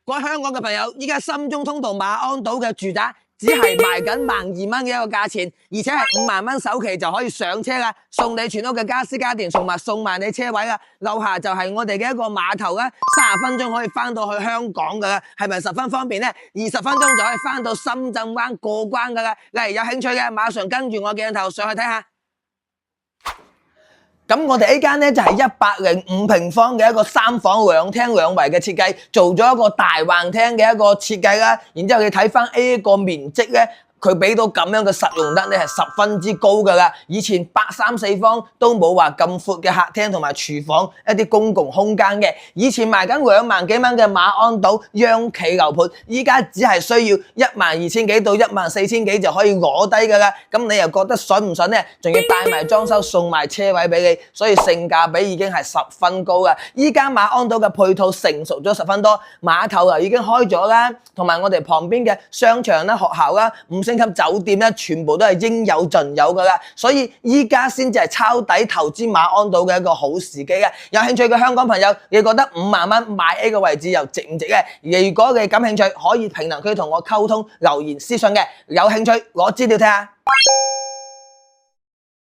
各位香港嘅朋友，依家深中通道馬鞍島嘅住宅只係賣緊12,000嘅一個價錢，而且係5萬蚊首期就可以上車啦，送你全屋嘅家私家電，送埋你車位啦。樓下就係我哋嘅一個碼頭啦，30分鐘可以翻到去香港噶啦，係咪十分方便呢？20分鐘就可以翻到深圳灣過關噶啦。嚟，有興趣嘅馬上跟住我鏡頭上去睇下。咁我哋呢間呢就係105平方嘅一個3房2廳2衛嘅設計，做咗一個大橫廳嘅一個設計啦。然之後你睇翻呢個面積呢，佢俾到咁樣嘅實用得呢係十分之高噶啦。以前8、3、4方都冇話咁闊嘅客廳同埋廚房一啲公共空間嘅。以前賣緊2萬幾蚊嘅馬鞍島央企樓盤，依家只係需要12000幾到14000幾就可以攞低噶啦。咁你又覺得筍唔筍呢？仲要帶埋裝修送埋車位俾你，所以性價比已經係十分高噶。依家馬鞍島嘅配套成熟咗十分多，碼頭又已經開咗啦，同埋我哋旁邊嘅商場啦、學校啦、5星級酒店咧，全部都係應有盡有噶啦，所以依家先至係抄底投資馬鞍島嘅一個好時機嘅。有興趣嘅香港朋友，你覺得5萬蚊買呢個位置又值唔值咧？如果你感興趣，可以評論區同我溝通留言私信嘅。有興趣攞資料睇下。